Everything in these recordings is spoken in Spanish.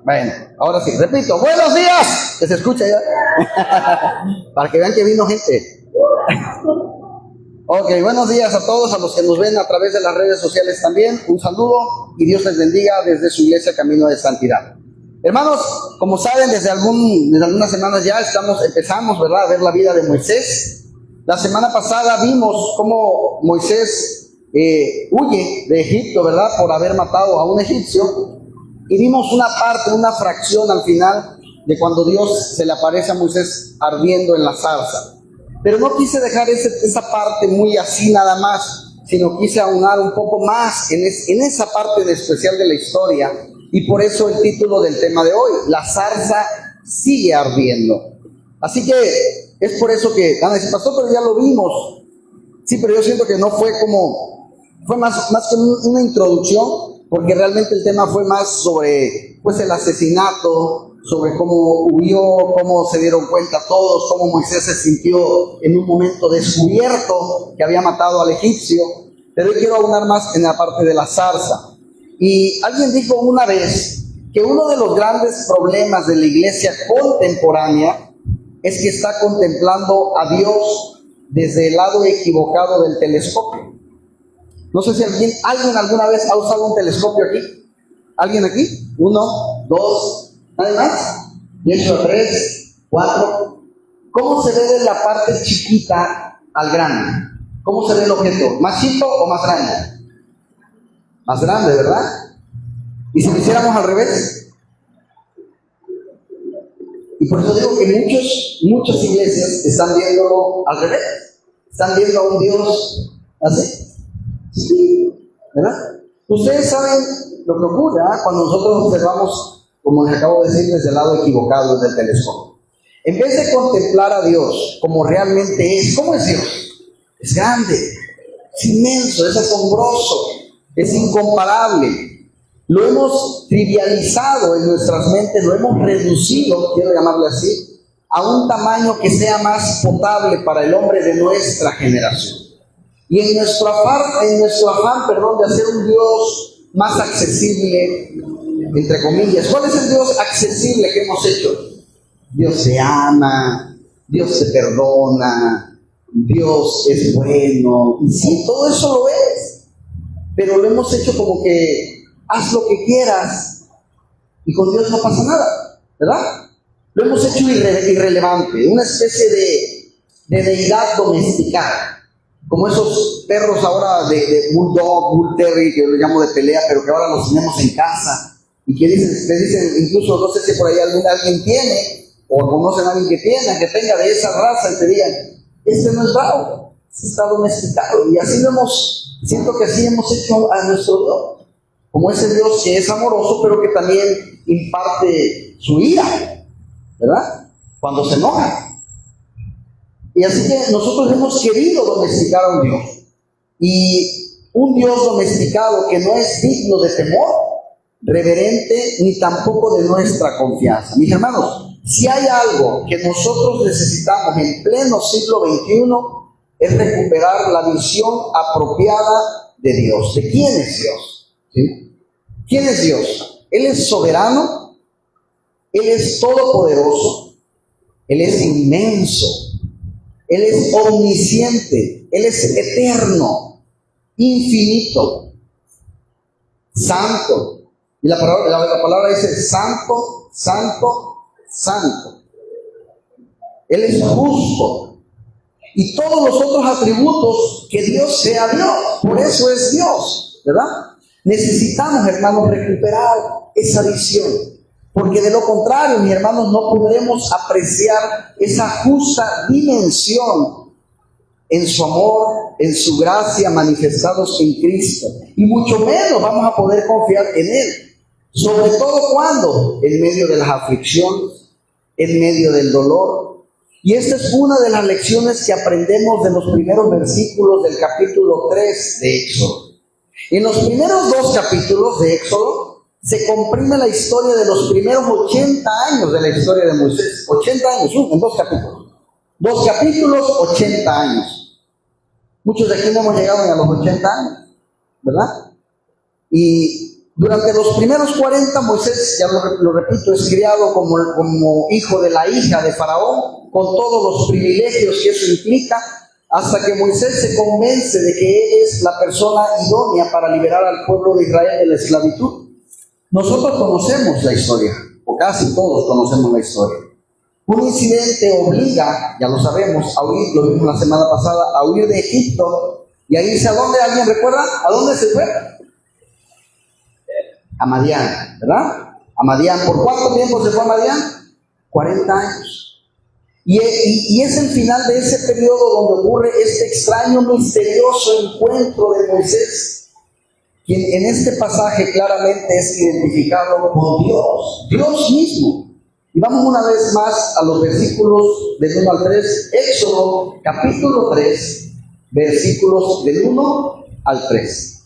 Bueno, ahora sí, repito, buenos días, que se escucha ya, para que vean que vino gente. Ok, buenos días a todos, a los que nos ven a través de las redes sociales también, un saludo y Dios les bendiga desde su iglesia Camino de Santidad. Hermanos, como saben, desde algunas semanas ya empezamos, ¿verdad?, a ver la vida de Moisés. La semana pasada vimos cómo Moisés huye de Egipto, ¿verdad?, por haber matado a un egipcio. Y vimos una parte, una fracción al final de cuando Dios se le aparece a Moisés ardiendo en la zarza. Pero no quise dejar esa parte muy así nada más, sino quise aunar un poco más en esa parte en especial de la historia. Y por eso el título del tema de hoy, la zarza sigue ardiendo. Así que es por eso que van a decir, pastor, pero ya lo vimos. Sí, pero yo siento que no fue fue más que una introducción, porque realmente el tema fue más sobre pues el asesinato, sobre cómo huyó, cómo se dieron cuenta todos, cómo Moisés se sintió en un momento descubierto que había matado al egipcio. Pero hoy quiero aunar más en la parte de la zarza. Y alguien dijo una vez que uno de los grandes problemas de la iglesia contemporánea es que está contemplando a Dios desde el lado equivocado del telescopio. No sé si alguien alguna vez ha usado un telescopio aquí. ¿Alguien aquí? 1, 2, ¿nadie más? 3, 4. ¿Cómo se ve de la parte chiquita al grande? ¿Cómo se ve el objeto? ¿Más chico o más grande? Más grande, ¿verdad? ¿Y si lo hiciéramos al revés? Y por eso digo que muchas iglesias están viéndolo al revés. Están viendo a un Dios así. Sí, ¿verdad? Ustedes saben lo que ocurre cuando nosotros observamos, como les acabo de decir, desde el lado equivocado del telescopio. En vez de contemplar a Dios como realmente es, ¿cómo es Dios? Es grande, es inmenso, es asombroso, es incomparable. Lo hemos trivializado en nuestras mentes, lo hemos reducido, quiero llamarlo así, a un tamaño que sea más potable para el hombre de nuestra generación. Y en nuestro afán, de hacer un Dios más accesible, entre comillas, ¿cuál es el Dios accesible que hemos hecho? Dios te ama, Dios te perdona, Dios es bueno, y sí, todo eso lo es, pero lo hemos hecho como que haz lo que quieras, y con Dios no pasa nada, ¿verdad? Lo hemos hecho irrelevante, una especie de deidad domesticada. Como esos perros ahora de bulldog, bull terrier, que yo lo llamo de pelea, pero que ahora los tenemos en casa. Y que te dicen, incluso no sé si por ahí alguien tiene, o conocen a alguien que tenga de esa raza, y te digan, este no es bravo, este está domesticado. Y así siento que así hemos hecho a nuestro Dios. Como ese Dios que es amoroso, pero que también imparte su ira, ¿verdad? Cuando se enoja. Y así que nosotros hemos querido domesticar a un Dios. Y un Dios domesticado que no es digno de temor, reverente, ni tampoco de nuestra confianza. Mis hermanos, si hay algo que nosotros necesitamos en pleno siglo XXI, es recuperar la visión apropiada de Dios. ¿De quién es Dios? ¿Sí? ¿Quién es Dios? Él es soberano, Él es todopoderoso, Él es inmenso, Él es omnisciente, Él es eterno, infinito, santo. Y la palabra dice santo, santo, santo. Él es justo. Y todos los otros atributos que Dios sea Dios. Por eso es Dios, ¿verdad? Necesitamos, hermanos, recuperar esa visión. Porque de lo contrario, mis hermanos, no podremos apreciar esa justa dimensión en su amor, en su gracia manifestados en Cristo. Y mucho menos vamos a poder confiar en Él. Sobre todo cuando, en medio de las aflicciones, en medio del dolor. Y esta es una de las lecciones que aprendemos de los primeros versículos del capítulo 3 de Éxodo. En los primeros 2 capítulos de Éxodo se comprime la historia de los primeros 80 años de la historia de Moisés. 80 años, en 2 capítulos. 2 capítulos, 80 años. Muchos de aquí no hemos llegado ni a los 80 años, ¿verdad? Y Durante los primeros 40, Moisés, ya lo repito, es criado como hijo de la hija de Faraón, con todos los privilegios que eso implica, hasta que Moisés se convence de que él es la persona idónea para liberar al pueblo de Israel de la esclavitud. Nosotros conocemos la historia, o casi todos conocemos la historia. Un incidente obliga, ya lo sabemos, a huir, lo vimos la semana pasada, a huir de Egipto y a irse a dónde. ¿Alguien recuerda? ¿A dónde se fue? A Madián, ¿verdad? A Madián. ¿Por cuánto tiempo se fue a Madián? 40 años. Y es el final de ese periodo donde ocurre este extraño, misterioso encuentro de Moisés, quien en este pasaje claramente es identificado con Dios, Dios mismo. Y vamos una vez más a los versículos del 1 al 3, Éxodo capítulo 3, versículos del 1 al 3.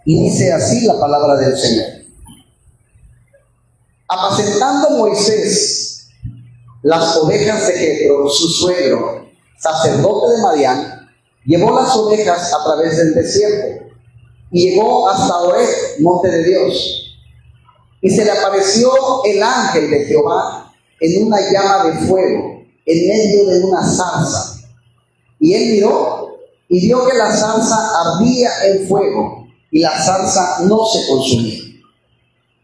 Y dice así la palabra del Señor. Apacentando Moisés las ovejas de Jetro, su suegro, sacerdote de Madián, llevó las ovejas a través del desierto y llegó hasta Horeb, monte de Dios. Y se le apareció el ángel de Jehová en una llama de fuego, en medio de una zarza. Y él miró y vio que la zarza ardía en fuego y la zarza no se consumía.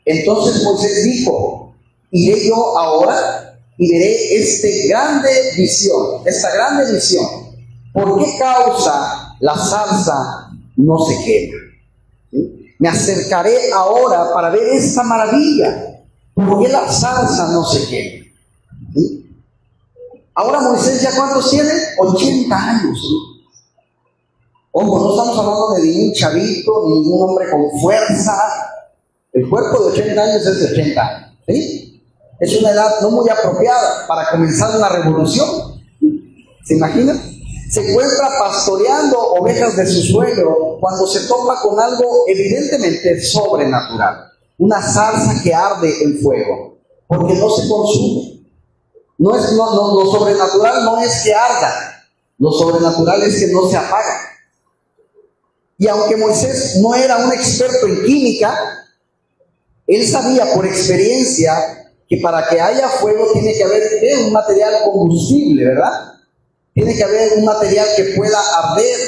Entonces Moisés dijo: iré yo ahora y veré esta grande visión. ¿Por qué causa la zarza no se quema? ¿Sí? Me acercaré ahora para ver esta maravilla. ¿Por qué la zarza no se quema? ¿Sí? Ahora Moisés, ¿ya cuántos tiene? 80 años. ¿Sí? Ojo, no estamos hablando de ningún chavito, ni ningún hombre con fuerza. El cuerpo de 80 años es de 80 años. ¿Sí? Es una edad no muy apropiada para comenzar una revolución. ¿Se imaginan? Se encuentra pastoreando ovejas de su suegro cuando se topa con algo evidentemente sobrenatural. Una zarza que arde en fuego, porque no se consume. Lo sobrenatural no es que arda, lo sobrenatural es que no se apaga. Y aunque Moisés no era un experto en química, él sabía por experiencia que para que haya fuego tiene que haber un material combustible, ¿verdad? Tiene que haber un material que pueda arder.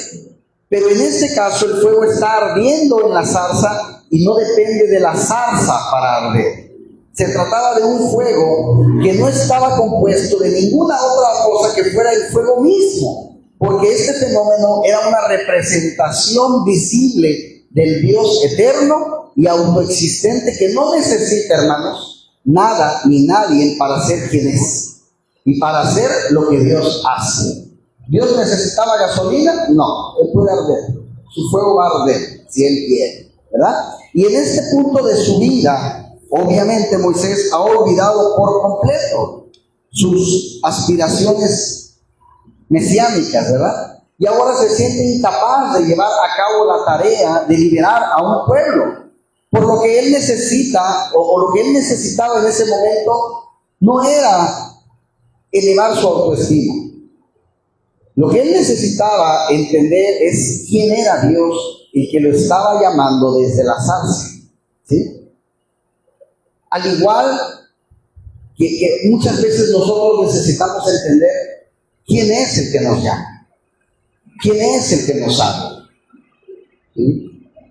Pero en este caso el fuego está ardiendo en la zarza y no depende de la zarza para arder. Se trataba de un fuego que no estaba compuesto de ninguna otra cosa que fuera el fuego mismo, porque este fenómeno era una representación visible del Dios eterno y autoexistente que no necesita, hermanos, nada ni nadie para ser quien es y para hacer lo que Dios hace. ¿Dios necesitaba gasolina? No, Él puede arder. Su fuego va a arder si Él quiere, ¿verdad? Y en este punto de su vida, obviamente Moisés ha olvidado por completo sus aspiraciones mesiánicas, ¿verdad? Y ahora se siente incapaz de llevar a cabo la tarea de liberar a un pueblo. Por lo que él necesita, o lo que él necesitaba en ese momento, no era elevar su autoestima. Lo que él necesitaba entender es quién era Dios y que lo estaba llamando desde la zarza. ¿Sí? Al igual que muchas veces nosotros necesitamos entender quién es el que nos llama, quién es el que nos habla. ¿Sí?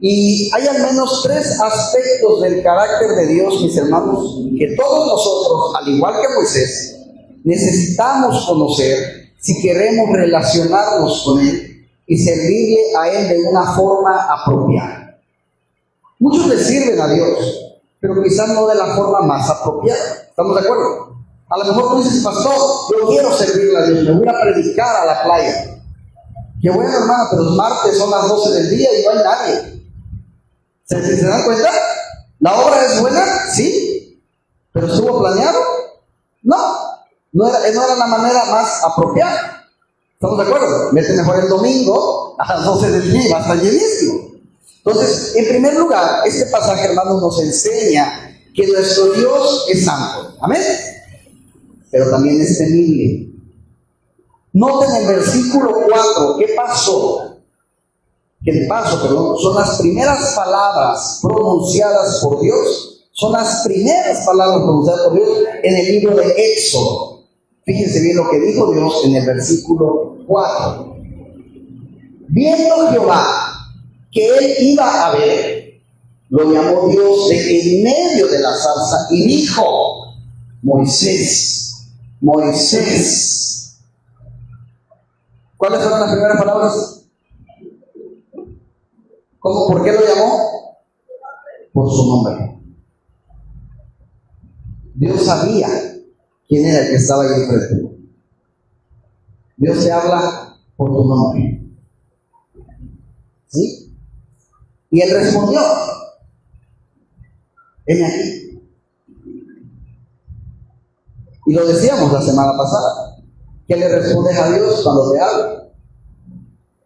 Y hay al menos 3 aspectos del carácter de Dios, mis hermanos, que todos nosotros, al igual que Moisés, necesitamos conocer si queremos relacionarnos con Él y servirle a Él de una forma apropiada. Muchos le sirven a Dios, pero quizás no de la forma más apropiada. ¿Estamos de acuerdo? A lo mejor tú dices: pastor, yo quiero servirle a Dios, me voy a predicar a la playa. Qué bueno, hermano, pero los martes son las 12 del día y no hay nadie. ¿Se dan cuenta? ¿La obra es buena? Sí. ¿Pero estuvo planeado? No era la manera más apropiada. ¿Estamos de acuerdo? Vete mejor el domingo a las 12 del día, va a estar llenísimo. Entonces, en primer lugar, este pasaje, hermanos, nos enseña que nuestro Dios es santo. Amén. Pero también es temible. Noten el versículo 4, ¿qué pasó? que de paso, perdón, son las primeras palabras pronunciadas por Dios, son las primeras palabras pronunciadas por Dios en el libro de Éxodo. Fíjense bien lo que dijo Dios en el versículo 4. Viendo Jehová que él iba a ver, lo llamó Dios de en medio de la zarza y dijo: Moisés, Moisés. ¿Cuáles fueron las primeras palabras? ¿Cómo? ¿Por qué lo llamó? Por su nombre. Dios sabía quién era el que estaba ahí enfrente. Dios te habla por tu nombre. ¿Sí? Y él respondió: heme aquí. Y lo decíamos la semana pasada. ¿Qué le respondes a Dios cuando te habla?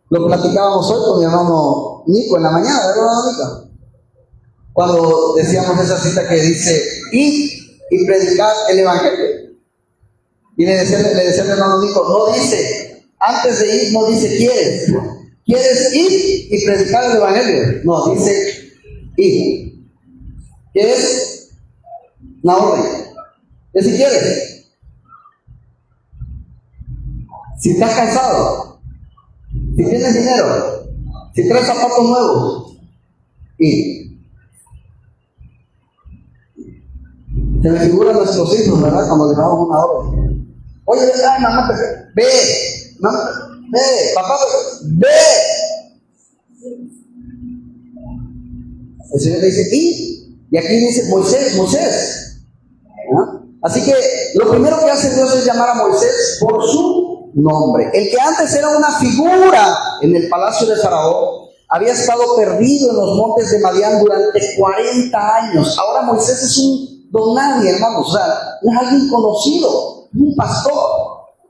Lo platicábamos hoy con mi hermano Nico en la mañana, ¿verdad, hermano Nico? Cuando decíamos esa cita que dice: id y predicar el evangelio. Y le decía a mi hermano Nico, no dice, antes de ir no dice quieres. ¿Quieres ir y predicar el evangelio? No, dice ir. ¿Qué es? Una orden. Es si quieres. Si estás cansado, si tienes dinero, si traes zapatos nuevos, ir. Se me figuran nuestros hijos, ¿verdad? Cuando le damos una orden. Oye, ay, mamá, ve, mamá, ve, papá, ve. El Señor le dice, y aquí dice Moisés, Moisés. ¿Ah? Así que lo primero que hace Dios es llamar a Moisés por su nombre. El que antes era una figura en el palacio de Faraón, había estado perdido en los montes de Madián durante 40 años. Ahora Moisés es un don nadie, hermanos. O sea, es alguien conocido, un pastor.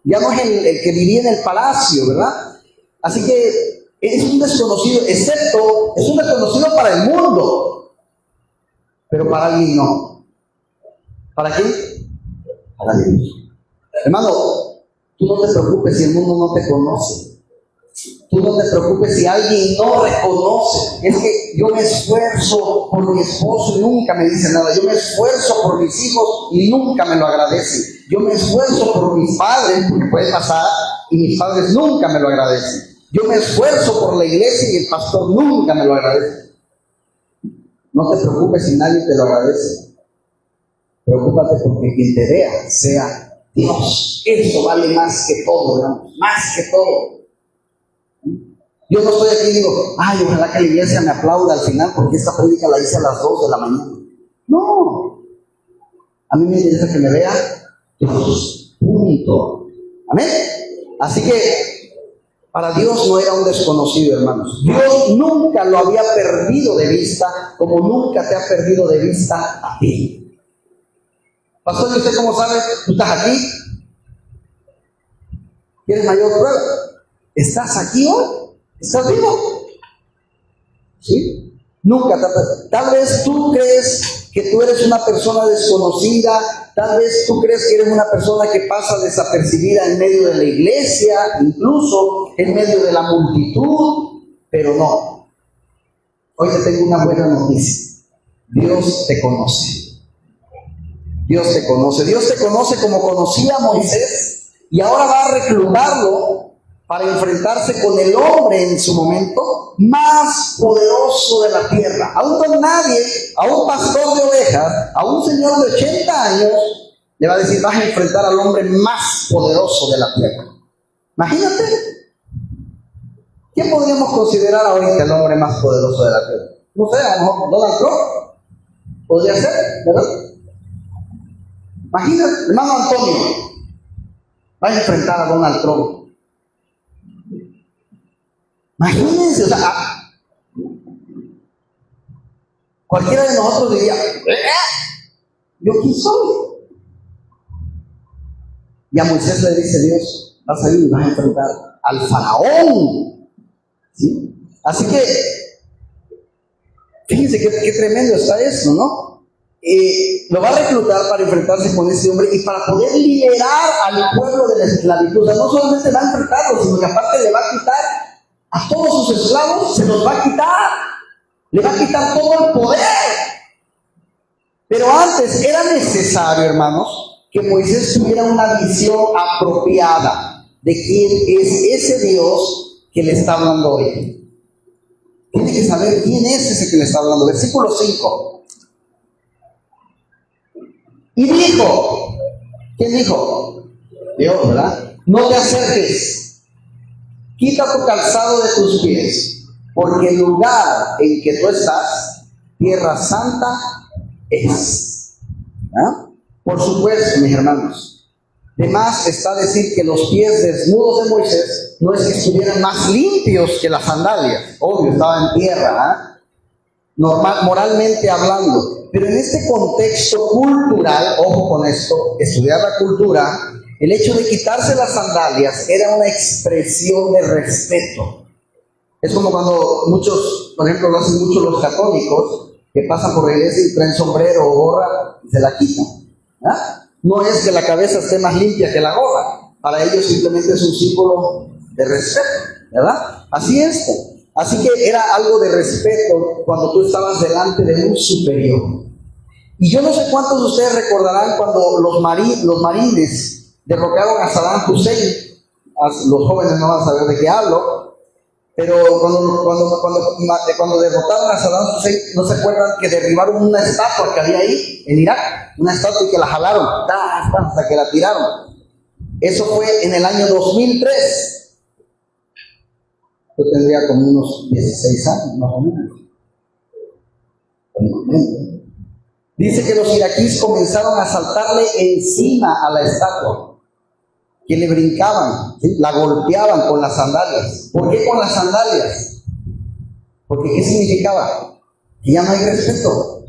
Ya no es el que vivía en el palacio, ¿verdad? Así que es un desconocido, excepto, es un desconocido para el mundo, pero para alguien no. ¿Para quién? Para Dios. Hermano, tú no te preocupes si el mundo no te conoce. Tú no te preocupes si alguien no reconoce. Es que yo me esfuerzo por mi esposo y nunca me dice nada. Yo me esfuerzo por mis hijos y nunca me lo agradecen. Yo me esfuerzo por mis padres, porque puede pasar, y mis padres nunca me lo agradecen. Yo me esfuerzo por la iglesia y el pastor nunca me lo agradece. No te preocupes si nadie te lo agradece. Preocúpate porque quien te vea sea Dios. Eso vale más que todo, hermanos. Más que todo. Yo no estoy aquí y digo, ay, ojalá que la iglesia me aplauda al final porque esta prédica la hice a las 2 de la mañana. No. A mí me interesa que me vea Dios. Punto. Amén. Así que para Dios no era un desconocido, hermanos. Dios nunca lo había perdido de vista, como nunca te ha perdido de vista a ti. Pastor, ¿y usted cómo sabe? ¿Tú estás aquí? ¿Quieres mayor prueba? ¿Estás aquí hoy? ¿Estás vivo? ¿Sí? Nunca te ha perdido. Tal vez tú crees que tú eres una persona desconocida. Tal vez tú crees que eres una persona que pasa desapercibida en medio de la iglesia, incluso en medio de la multitud, pero no. Hoy te tengo una buena noticia. Dios te conoce. Dios te conoce. Dios te conoce como conocía a Moisés y ahora va a reclutarlo para enfrentarse con el hombre en su momento más poderoso de la tierra. A un don nadie, a un pastor de ovejas, a un señor de 80 años, le va a decir, vas a enfrentar al hombre más poderoso de la tierra. Imagínate. ¿Quién podríamos considerar ahorita el hombre más poderoso de la tierra? No sé, a lo mejor Donald Trump. Podría ser, ¿verdad? Imagínate, hermano Antonio, va a enfrentar a Donald Trump. Imagínense, o sea, cualquiera de nosotros diría, ¿yo quién soy? Y a Moisés le dice Dios, vas a ir y vas a enfrentar al faraón. ¿Sí? Así que, fíjense qué tremendo está eso, ¿no? Lo va a reclutar para enfrentarse con ese hombre y para poder liberar al pueblo de la esclavitud. O sea, no solamente va a enfrentarlo, sino que aparte le va a quitar a todos sus esclavos se los va a quitar. Le va a quitar todo el poder. Pero antes era necesario, hermanos, que Moisés tuviera una visión apropiada de quién es ese Dios que le está hablando hoy. Tiene que saber quién es ese que le está hablando. Versículo 5. Y dijo, ¿quién dijo? Dios, ¿verdad? No te acerques, quita tu calzado de tus pies, porque el lugar en que tú estás, tierra santa es. ¿Ah? Por supuesto, mis hermanos, de más está decir que los pies desnudos de Moisés no es que estuvieran más limpios que las sandalias. Obvio, estaba en tierra, normal, moralmente hablando. Pero en este contexto cultural, ojo con esto, estudiar la cultura, el hecho de quitarse las sandalias era una expresión de respeto. Es como cuando muchos, por ejemplo, lo hacen muchos los católicos, que pasan por la iglesia y traen sombrero o gorra y se la quitan. ¿Ah? No es que la cabeza esté más limpia que la gorra. Para ellos simplemente es un símbolo de respeto, ¿verdad? Así es. Así que era algo de respeto cuando tú estabas delante de un superior. Y yo no sé cuántos de ustedes recordarán cuando los marines derrocaron a Saddam Hussein. Los jóvenes no van a saber de qué hablo. Pero cuando derrotaron a Saddam Hussein, ¿no se acuerdan que derribaron una estatua que había ahí en Irak? Una estatua y que la jalaron hasta que la tiraron. Eso fue en el año 2003. Yo tendría como unos 16 años, más o menos. Dice que los iraquíes comenzaron a saltarle encima a la estatua, que le brincaban, ¿sí? La golpeaban con las sandalias. ¿Por qué con las sandalias? Porque ¿qué significaba? Que ya no hay respeto.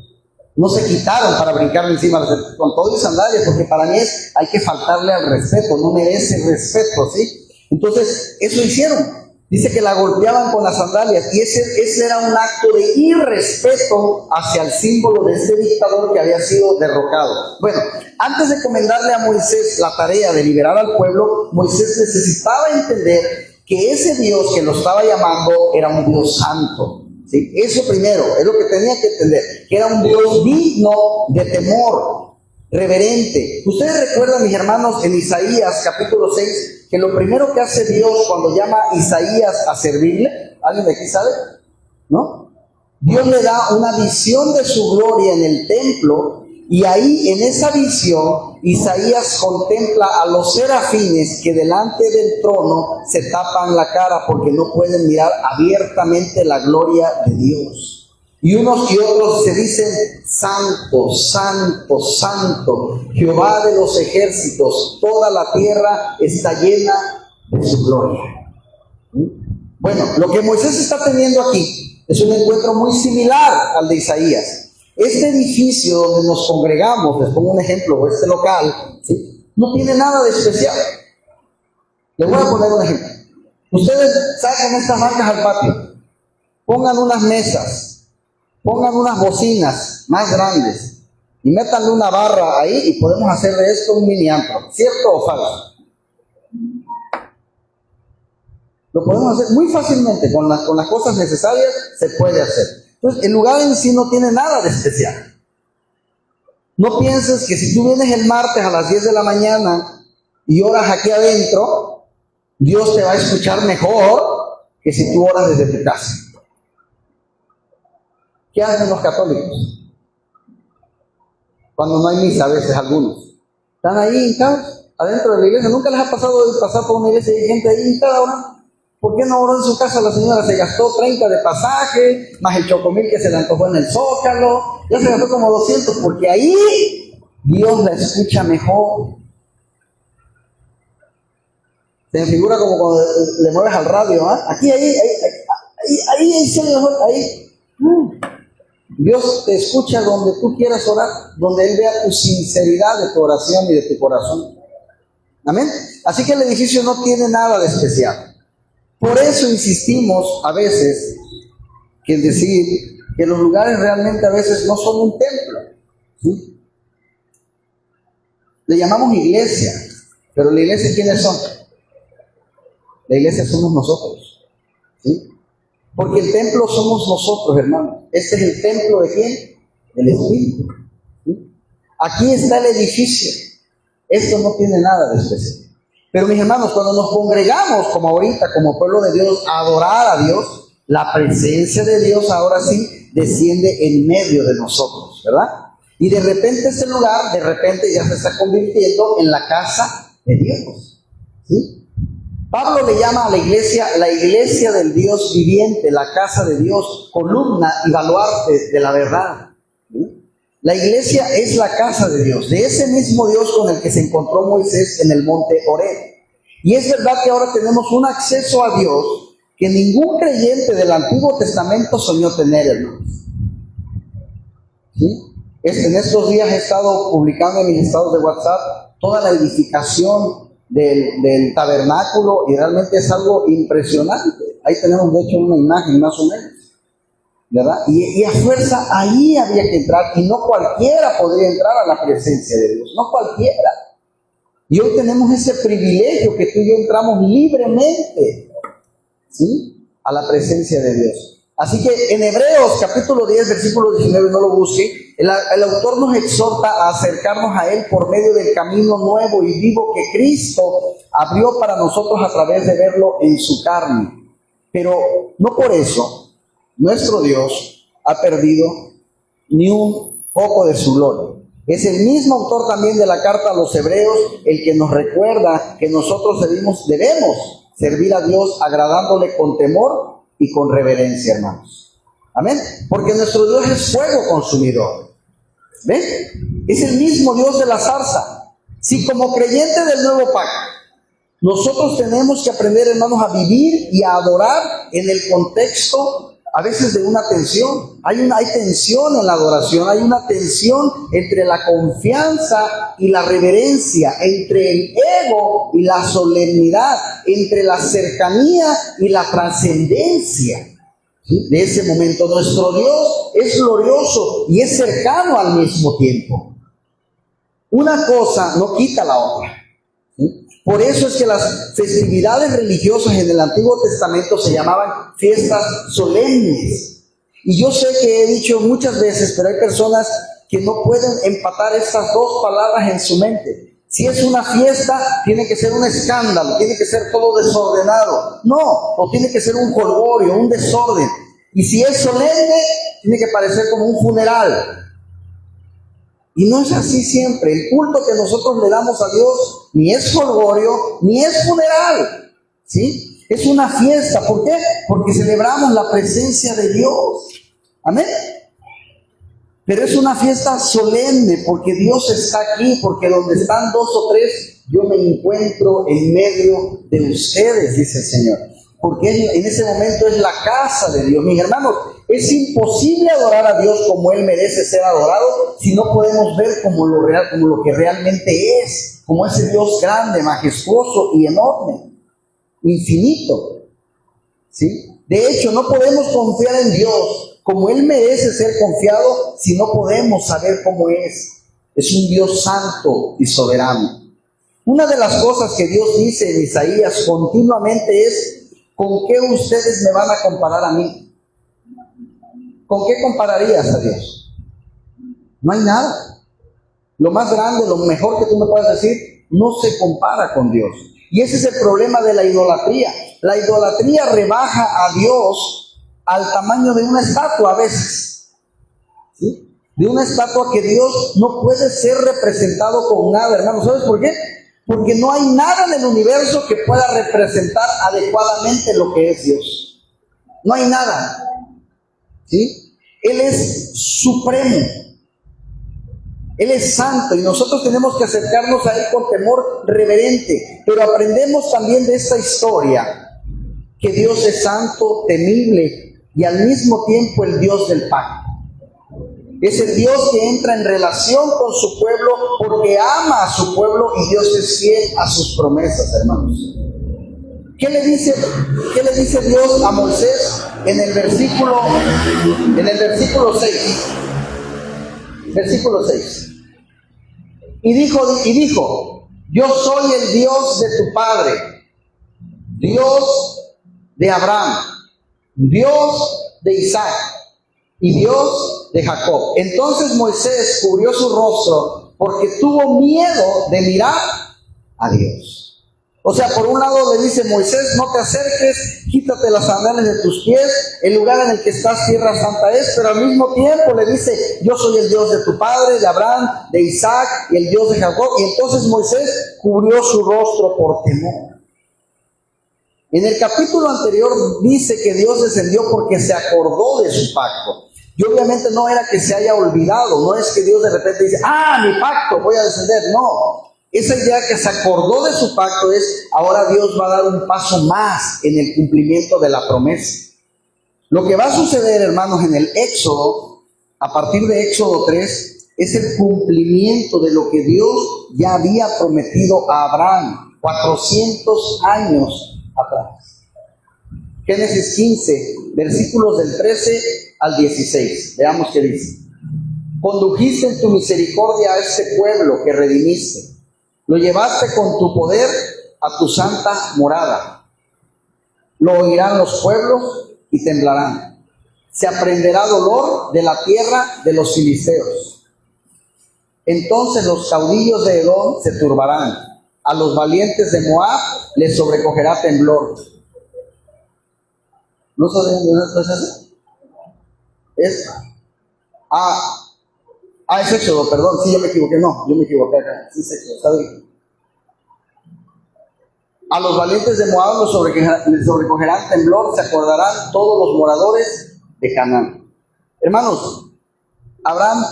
No se quitaron para brincar encima con todo y sandalias, porque para mí hay que faltarle al respeto, no merece respeto, ¿sí? Entonces, eso hicieron. Dice que la golpeaban con las sandalias, y ese era un acto de irrespeto hacia el símbolo de este dictador que había sido derrocado. Bueno, antes de encomendarle a Moisés la tarea de liberar al pueblo, Moisés necesitaba entender que ese Dios que lo estaba llamando era un Dios santo. ¿Sí? Eso primero, es lo que tenía que entender, que era un Dios digno de temor, reverente. Ustedes recuerdan, mis hermanos, en Isaías capítulo 6, que lo primero que hace Dios cuando llama a Isaías a servirle, ¿alguien de aquí sabe? ¿No? Dios le da una visión de su gloria en el templo, y ahí en esa visión Isaías contempla a los serafines que delante del trono se tapan la cara porque no pueden mirar abiertamente la gloria de Dios. Y unos y otros se dicen: Santo, Santo, Santo, Jehová de los ejércitos, toda la tierra está llena de su gloria. Bueno, lo que Moisés está teniendo aquí es un encuentro muy similar al de Isaías. Este edificio donde nos congregamos, les pongo un ejemplo, este local, ¿sí?, no tiene nada de especial. Les voy a poner un ejemplo. Ustedes saquen estas marcas al patio, pongan unas mesas, pongan unas bocinas más grandes y métanle una barra ahí y podemos hacer de esto un mini antro. ¿Cierto o falso? Lo podemos hacer muy fácilmente, con las cosas necesarias se puede hacer. Entonces, el lugar en sí no tiene nada de especial. No pienses que si tú vienes el martes a las 10 de la mañana y oras aquí adentro, Dios te va a escuchar mejor que si tú oras desde tu casa. ¿Qué hacen los católicos? Cuando no hay misa, a veces algunos están ahí hincados adentro de la iglesia. ¿Nunca les ha pasado de pasar por una iglesia y hay gente ahí hincada orando? ¿Por qué no oró en su casa? La señora se gastó 30 de pasaje, más el chocomil que se le antojó en el Zócalo, ya se gastó como 200, porque ahí Dios la escucha mejor. Se me figura como cuando le mueves al radio, ¿eh? Aquí, ahí, Dios te escucha donde tú quieras orar, donde Él vea tu sinceridad de tu oración y de tu corazón. Amén. Así que el edificio no tiene nada de especial. Por eso insistimos a veces que en decir que los lugares realmente a veces no son un templo, ¿sí? Le llamamos iglesia, pero la iglesia, ¿quiénes son? La iglesia somos nosotros. ¿Sí? Porque el templo somos nosotros, hermanos. Este es el templo ¿de quién? Del Espíritu. ¿Sí? Aquí está el edificio. Esto no tiene nada de especial. Pero mis hermanos, cuando nos congregamos como ahorita, como pueblo de Dios, a adorar a Dios, la presencia de Dios ahora sí desciende en medio de nosotros, ¿verdad? Y de repente ese lugar, de repente ya se está convirtiendo en la casa de Dios. ¿Sí? Pablo le llama a la iglesia del Dios viviente, la casa de Dios, columna y baluarte de la verdad. ¿Sí? La iglesia es la casa de Dios, de ese mismo Dios con el que se encontró Moisés en el monte Horeb. Y es verdad que ahora tenemos un acceso a Dios que ningún creyente del Antiguo Testamento soñó tener, hermanos. ¿Sí? En estos días he estado publicando en mis estados de WhatsApp toda la edificación del tabernáculo y realmente es algo impresionante. Ahí tenemos de hecho una imagen más o menos, ¿verdad? Y a fuerza ahí había que entrar y no cualquiera podría entrar a la presencia de Dios, no cualquiera. Y hoy tenemos ese privilegio que tú y yo entramos libremente, ¿sí?, a la presencia de Dios. Así que en Hebreos capítulo 10, versículo 19, no lo busque, el autor nos exhorta a acercarnos a Él por medio del camino nuevo y vivo que Cristo abrió para nosotros a través de verlo en su carne. Pero no por eso nuestro Dios ha perdido ni un poco de su gloria. Es el mismo autor también de la carta a los Hebreos el que nos recuerda que nosotros debemos servir a Dios agradándole con temor y con reverencia, hermanos. Amén. Porque nuestro Dios es fuego consumidor. ¿Ven? Es el mismo Dios de la zarza. Si como creyentes del nuevo pacto nosotros tenemos que aprender, hermanos, a vivir y a adorar en el contexto a veces de una tensión. Hay tensión en la adoración, hay una tensión entre la confianza y la reverencia, entre el ego y la solemnidad, entre la cercanía y la trascendencia. ¿Sí? De ese momento nuestro Dios es glorioso y es cercano al mismo tiempo. Una cosa no quita la otra. ¿Sí? Por eso es que las festividades religiosas en el Antiguo Testamento se llamaban fiestas solemnes. Y yo sé que he dicho muchas veces, pero hay personas que no pueden empatar estas dos palabras en su mente. Si es una fiesta, tiene que ser un escándalo, tiene que ser todo desordenado. No, o tiene que ser un jolgorio, un desorden. Y si es solemne, tiene que parecer como un funeral. Y no es así siempre. El culto que nosotros le damos a Dios ni es jolgorio, ni es funeral. ¿Sí? Es una fiesta. ¿Por qué? Porque celebramos la presencia de Dios. Amén. Pero es una fiesta solemne porque Dios está aquí, porque donde están dos o tres, yo me encuentro en medio de ustedes, dice el Señor. Porque en ese momento es la casa de Dios. Mis hermanos, es imposible adorar a Dios como Él merece ser adorado si no podemos ver como lo que realmente es, como ese Dios grande, majestuoso y enorme, infinito. ¿Sí? De hecho, no podemos confiar en Dios como Él merece ser confiado si no podemos saber cómo es. Es un Dios santo y soberano. Una de las cosas que Dios dice en Isaías continuamente es: ¿con qué ustedes me van a comparar a mí? ¿Con qué compararías a Dios? No hay nada. Lo más grande, lo mejor que tú me puedas decir, no se compara con Dios. Y ese es el problema de la idolatría. La idolatría rebaja a Dios al tamaño de una estatua a veces. ¿Sí? De una estatua que Dios no puede ser representado con nada, hermano. ¿Sabes por qué? Porque no hay nada en el universo que pueda representar adecuadamente lo que es Dios. No hay nada. ¿Sí? Él es supremo. Él es santo y nosotros tenemos que acercarnos a Él con temor reverente. Pero aprendemos también de esta historia que Dios es santo, temible y al mismo tiempo el Dios del pacto. Es el Dios que entra en relación con su pueblo porque ama a su pueblo y Dios es fiel a sus promesas, hermanos. ¿Qué le dice Dios a Moisés en el versículo 6? Versículo 6. Y dijo, yo soy el Dios de tu padre, Dios de Abraham, Dios de Isaac y Dios de Jacob. Entonces Moisés cubrió su rostro porque tuvo miedo de mirar a Dios. O sea, por un lado le dice: Moisés, no te acerques, quítate las sandalias de tus pies, el lugar en el que estás tierra santa es. Pero al mismo tiempo le dice: yo soy el Dios de tu padre, de Abraham, de Isaac y el Dios de Jacob. Y entonces Moisés cubrió su rostro por temor. En el capítulo anterior dice que Dios descendió porque se acordó de su pacto. Y obviamente no era que se haya olvidado, no es que Dios de repente dice: mi pacto, voy a descender. No, esa idea que se acordó de su pacto es: ahora Dios va a dar un paso más en el cumplimiento de la promesa. Lo que va a suceder, hermanos, en el Éxodo, a partir de Éxodo 3, es el cumplimiento de lo que Dios ya había prometido a Abraham 400 años atrás. Génesis 15, versículos del 13 al 16. Veamos qué dice. Condujiste en tu misericordia a este pueblo que redimiste. Lo llevaste con tu poder a tu santa morada. Lo oirán los pueblos y temblarán. Se aprenderá dolor de la tierra de los filisteos. Entonces los caudillos de Edom se turbarán. A los valientes de Moab les sobrecogerá temblor. ¿No sabían de eso? Es Éxodo, perdón, sí, yo me equivoqué acá. Sí, es Éxodo, está bien. A los valientes de Moab les sobrecogerán temblor, se acordarán todos los moradores de Canaán. Hermanos, Abraham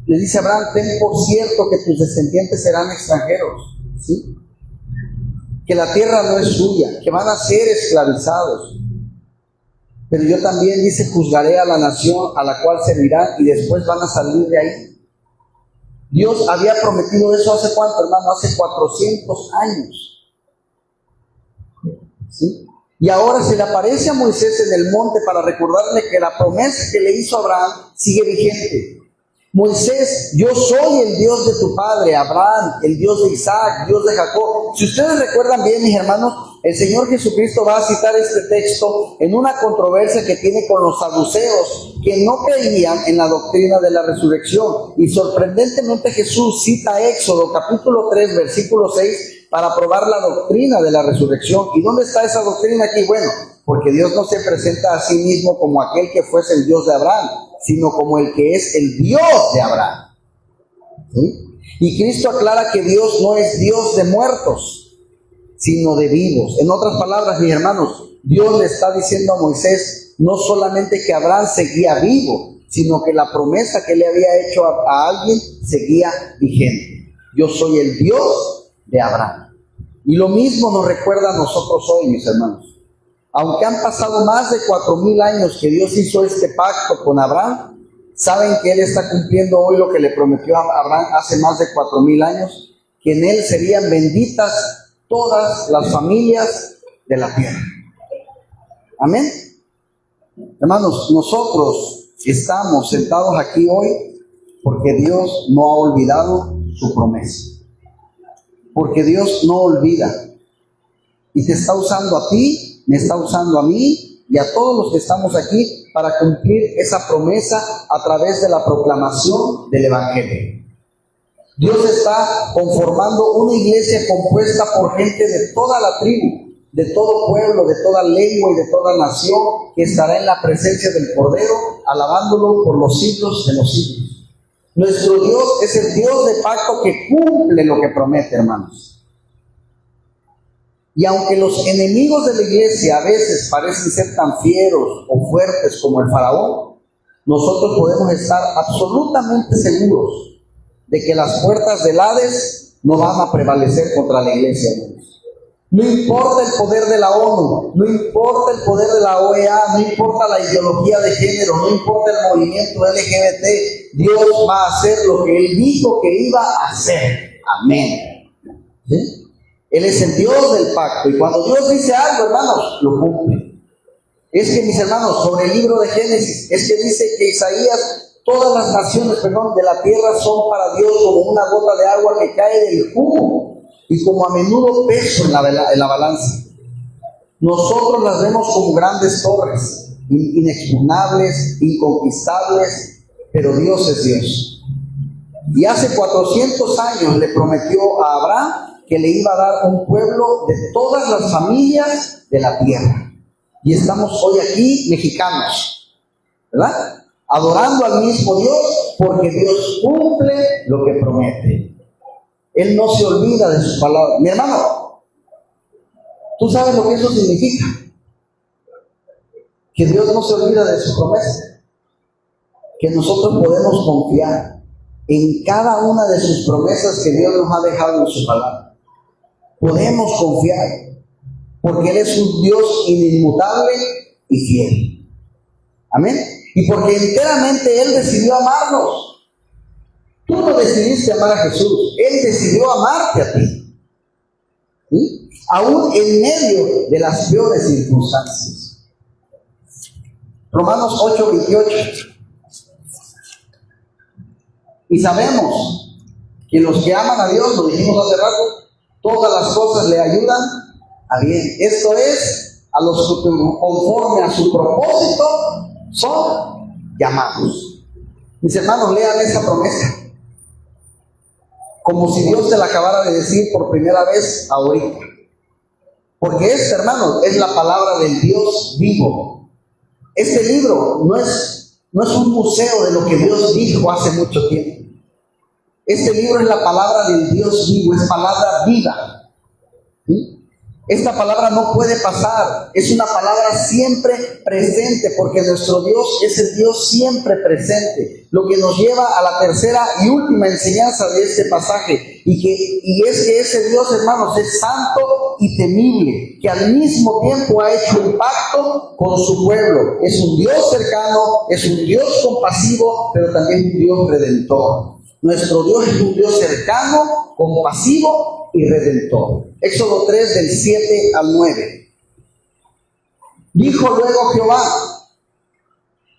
le dice a Abraham: ten por cierto que tus descendientes serán extranjeros, ¿sí? Que la tierra no es suya, que van a ser esclavizados. Pero yo también, dice, juzgaré a la nación a la cual servirán y después van a salir de ahí. Dios había prometido eso ¿hace cuánto, hermano? Hace 400 años. ¿Sí? Y ahora se le aparece a Moisés en el monte para recordarle que la promesa que le hizo a Abraham sigue vigente. Moisés, yo soy el Dios de tu padre Abraham, el Dios de Isaac, Dios de Jacob. Si ustedes recuerdan bien, mis hermanos, el Señor Jesucristo va a citar este texto en una controversia que tiene con los saduceos, que no creían en la doctrina de la resurrección. Y sorprendentemente Jesús cita Éxodo capítulo 3, versículo 6, para probar la doctrina de la resurrección. ¿Y dónde está esa doctrina aquí? Bueno, porque Dios no se presenta a sí mismo como aquel que fuese el Dios de Abraham, sino como el que es el Dios de Abraham. ¿Sí? Y Cristo aclara que Dios no es Dios de muertos, sino de vivos. En otras palabras, mis hermanos, Dios le está diciendo a Moisés no solamente que Abraham seguía vivo, sino que la promesa que le había hecho a alguien seguía vigente. Yo soy el Dios de Abraham. Y lo mismo nos recuerda a nosotros hoy, mis hermanos. Aunque han pasado más de 4,000 años que Dios hizo este pacto con Abraham, saben que Él está cumpliendo hoy lo que le prometió a Abraham hace más de 4,000 años, que en Él serían benditas todas las familias de la tierra. Amén. Hermanos, nosotros estamos sentados aquí hoy porque Dios no ha olvidado su promesa. Porque Dios no olvida. Y te está usando a ti, me está usando a mí y a todos los que estamos aquí para cumplir esa promesa a través de la proclamación del Evangelio. Dios está conformando una iglesia compuesta por gente de toda la tribu, de todo pueblo, de toda lengua y de toda nación, que estará en la presencia del Cordero, alabándolo por los siglos de los siglos. Nuestro Dios es el Dios de pacto que cumple lo que promete, hermanos. Y aunque los enemigos de la iglesia a veces parecen ser tan fieros o fuertes como el faraón, nosotros podemos estar absolutamente seguros de que las puertas del Hades no van a prevalecer contra la iglesia, hermanos. No importa el poder de la ONU, no importa el poder de la OEA, no importa la ideología de género, no importa el movimiento LGBT, Dios va a hacer lo que Él dijo que iba a hacer. Amén. ¿Sí? Él es el Dios del pacto, y cuando Dios dice algo, hermanos, lo cumple. Es que, mis hermanos, sobre el libro de Génesis, es que dice que Isaías, todas las naciones, de la tierra son para Dios como una gota de agua que cae del jugo y como a menudo peso en la balanza. Nosotros las vemos como grandes torres, inexpugnables, inconquistables, pero Dios es Dios. Y hace 400 años le prometió a Abraham que le iba a dar un pueblo de todas las familias de la tierra. Y estamos hoy aquí mexicanos, ¿verdad? Adorando al mismo Dios, porque Dios cumple lo que promete. Él no se olvida de sus palabras. Mi hermano, ¿tú sabes lo que eso significa? Que Dios no se olvida de su promesa. Que nosotros podemos confiar en cada una de sus promesas que Dios nos ha dejado en su palabra. Podemos confiar, porque Él es un Dios inmutable y fiel. Amén. Y porque enteramente Él decidió amarnos. Tú no decidiste amar a Jesús, Él decidió amarte a ti. ¿Sí? Aún en medio de las peores circunstancias. Romanos 8:28. Y sabemos que los que aman a Dios, lo dijimos hace rato, todas las cosas le ayudan a bien. Esto es, a los que conforme a su propósito son llamados. Mis hermanos, lean esa promesa como si Dios te la acabara de decir por primera vez ahorita. Porque esta, hermanos, es la palabra del Dios vivo. Este libro no es un museo de lo que Dios dijo hace mucho tiempo. Este libro es la palabra del Dios vivo, es palabra viva. ¿Sí? Esta palabra no puede pasar, es una palabra siempre presente, porque nuestro Dios es el Dios siempre presente. Lo que nos lleva a la tercera y última enseñanza de este pasaje, y es que ese Dios, hermanos, es santo y temible, que al mismo tiempo ha hecho un pacto con su pueblo. Es un Dios cercano, es un Dios compasivo, pero también un Dios redentor. Nuestro Dios es un Dios cercano, compasivo y redentor. Éxodo 3, del 7 al 9. Dijo luego Jehová: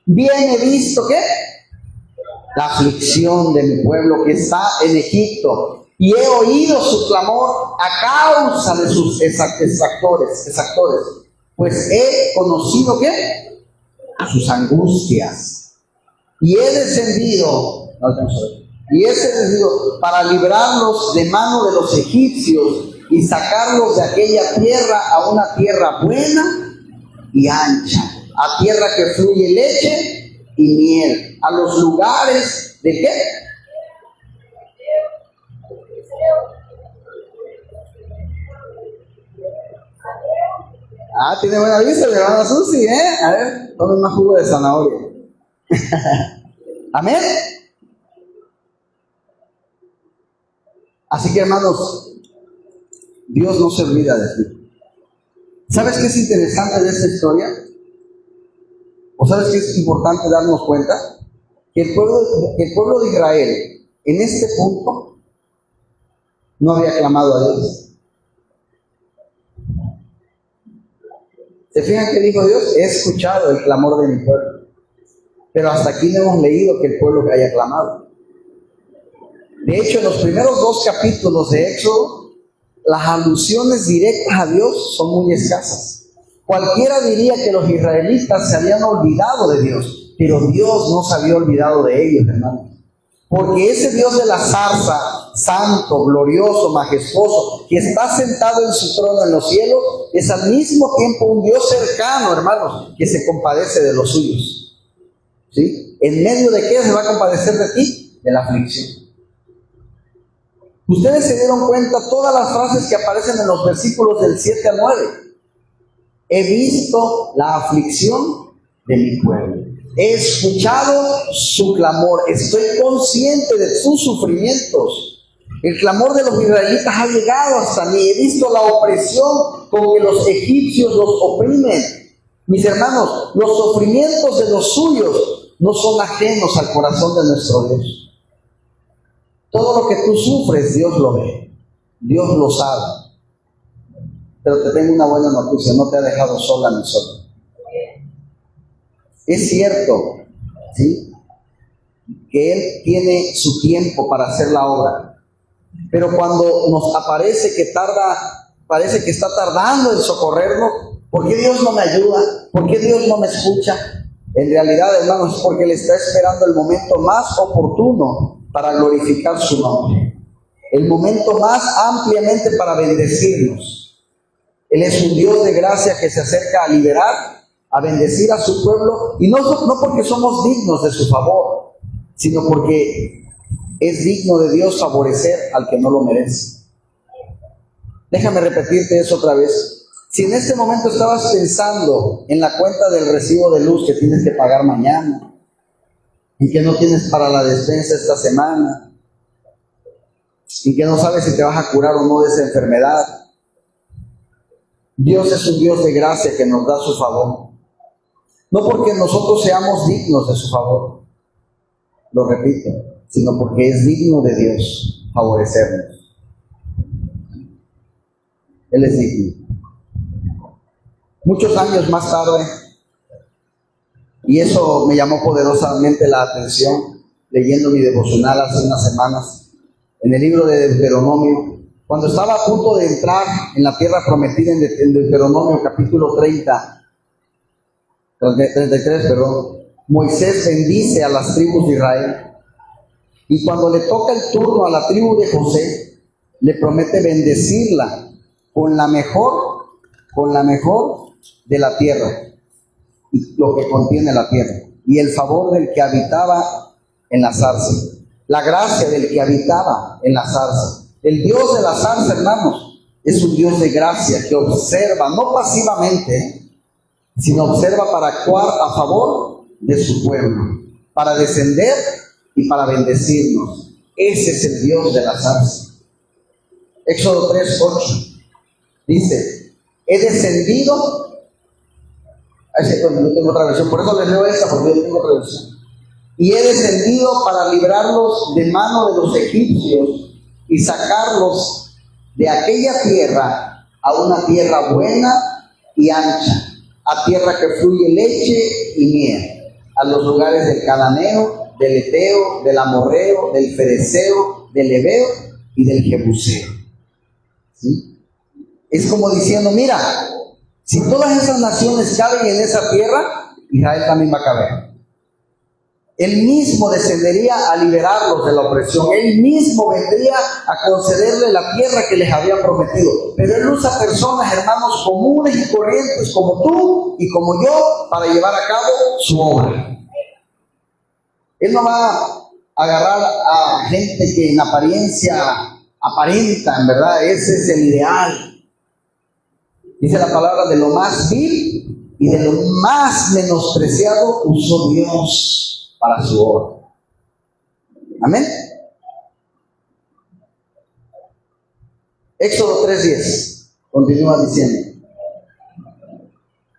bien he visto, ¿qué? La aflicción de mi pueblo que está en Egipto, y he oído su clamor a causa de sus exactores, pues he conocido, ¿qué? Sus angustias, y he descendido para librarlos de mano de los egipcios y sacarlos de aquella tierra a una tierra buena y ancha, a tierra que fluye leche y miel, a los lugares de ¿qué? Tiene buena vista, mi hermana Susi, A ver, tomen más jugo de zanahoria. Amén. Así que, hermanos, Dios no se olvida de ti. ¿Sabes qué es interesante de esta historia? ¿O sabes qué es importante darnos cuenta? Que el pueblo de Israel, en este punto, no había clamado a Dios. ¿Se fijan qué dijo Dios? He escuchado el clamor de mi pueblo. Pero hasta aquí no hemos leído que el pueblo haya clamado. De hecho, en los primeros 2 capítulos de Éxodo, las alusiones directas a Dios son muy escasas. Cualquiera diría que los israelitas se habían olvidado de Dios, pero Dios no se había olvidado de ellos, hermanos. Porque ese Dios de la zarza, santo, glorioso, majestuoso, que está sentado en su trono en los cielos, es al mismo tiempo un Dios cercano, hermanos, que se compadece de los suyos. ¿Sí? ¿En medio de qué se va a compadecer de ti? De la aflicción. Ustedes se dieron cuenta todas las frases que aparecen en los versículos del 7 al 9. He visto la aflicción de mi pueblo. He escuchado su clamor. Estoy consciente de sus sufrimientos. El clamor de los israelitas ha llegado hasta mí. He visto la opresión con que los egipcios los oprimen. Mis hermanos, los sufrimientos de los suyos no son ajenos al corazón de nuestro Dios. Todo lo que tú sufres, Dios lo ve. Dios lo sabe. Pero te tengo una buena noticia, no te ha dejado sola ni solo. Es cierto, ¿sí?, que Él tiene su tiempo para hacer la obra. Pero cuando nos parece que está tardando en socorrernos, ¿Por qué Dios no me ayuda? ¿Por qué Dios no me escucha? En realidad, hermanos, es porque Él está esperando el momento más oportuno para glorificar su nombre. El momento más ampliamente para bendecirnos. Él es un Dios de gracia que se acerca a liberar, a bendecir a su pueblo, y no porque somos dignos de su favor, sino porque es digno de Dios favorecer al que no lo merece. Déjame repetirte eso otra vez. Si en este momento estabas pensando en la cuenta del recibo de luz que tienes que pagar mañana, y que no tienes para la despensa esta semana, y que no sabes si te vas a curar o no de esa enfermedad, Dios es un Dios de gracia que nos da su favor. No porque nosotros seamos dignos de su favor, lo repito, sino porque es digno de Dios favorecernos. Él es digno. Muchos años más tarde, y eso me llamó poderosamente la atención, leyendo mi devocional hace unas semanas, en el libro de Deuteronomio, cuando estaba a punto de entrar en la tierra prometida en Deuteronomio capítulo 33, Moisés bendice a las tribus de Israel. Y cuando le toca el turno a la tribu de José, le promete bendecirla con la mejor de la tierra, lo que contiene la tierra, y el favor del que habitaba en la zarza, la gracia del que habitaba en la zarza. El Dios de la zarza, hermanos, es un Dios de gracia que observa, no pasivamente, sino observa para actuar a favor de su pueblo, para descender y para bendecirnos. Ese es el Dios de la zarza. Éxodo 3:8 dice: he descendido. Bueno, yo tengo otra versión, por eso les leo esta, porque yo tengo otra versión. Y he descendido para librarlos de mano de los egipcios y sacarlos de aquella tierra a una tierra buena y ancha, a tierra que fluye leche y miel, a los lugares del cananeo, del eteo, del amorreo, del fereceo, del heveo y del jebuseo. ¿Sí? Es como diciendo, mira, si todas esas naciones caben en esa tierra, Israel también va a caber. Él mismo descendería a liberarlos de la opresión. Él mismo vendría a concederle la tierra que les había prometido. Pero Él usa personas, hermanos, comunes y corrientes como tú y como yo para llevar a cabo su obra. Él no va a agarrar a gente que en apariencia aparenta, en verdad, ese es el ideal. Dice la palabra: de lo más vil y de lo más menospreciado usó Dios para su obra. Amén. Éxodo 3:10 continúa diciendo: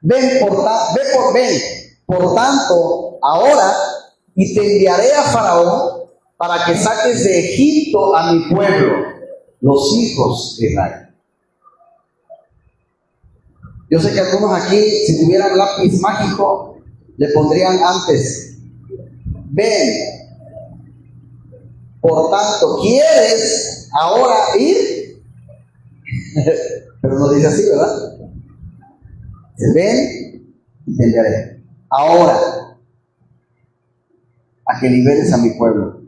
ven por tanto ahora, y te enviaré a Faraón para que saques de Egipto a mi pueblo, los hijos de Israel. Yo sé que algunos aquí, si tuvieran lápiz mágico, le pondrían antes: ven, por tanto, ¿quieres ahora ir? Pero no dice así, ¿verdad? Ven y te enviaré ahora a que liberes a mi pueblo.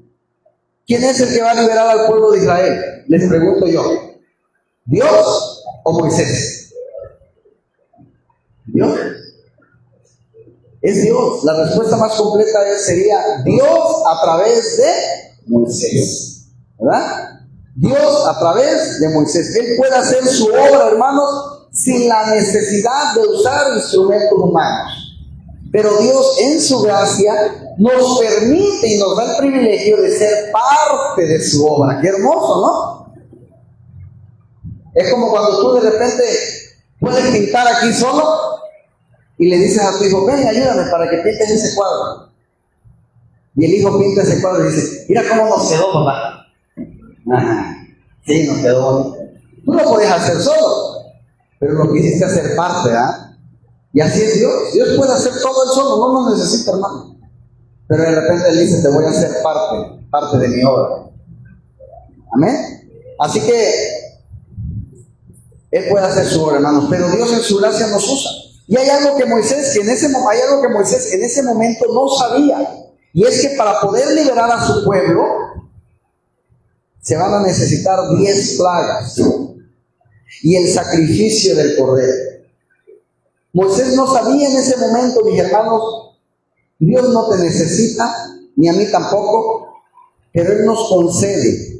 ¿Quién es el que va a liberar al pueblo de Israel? Les pregunto yo: ¿Dios o Moisés? ¿Dios? Es Dios. La respuesta más completa sería Dios a través de Moisés, ¿verdad? Dios a través de Moisés. Él puede hacer su obra, hermanos, sin la necesidad de usar instrumentos humanos. Pero Dios, en su gracia, nos permite y nos da el privilegio de ser parte de su obra. Qué hermoso, ¿no? Es como cuando tú de repente puedes pintar aquí solo y le dices a tu hijo: ven, ayúdame para que pintes ese cuadro. Y el hijo pinta ese cuadro y dice: mira cómo nos quedó, papá. Ajá, sí, nos quedó bonito. Tú lo podías hacer solo, pero lo quisiste hacer parte, ¿ah? Y así es Dios. Dios puede hacer todo él solo, no nos necesita, hermano. Pero de repente Él dice: te voy a hacer parte de mi obra. Amén. Así que Él puede hacer su obra, hermanos, pero Dios en su gracia nos usa. Y hay algo que Moisés en ese momento no sabía. Y es que para poder liberar a su pueblo, se van a necesitar 10 plagas y el sacrificio del cordero. Moisés no sabía en ese momento, mis hermanos, Dios no te necesita, ni a mí tampoco, pero Él nos concede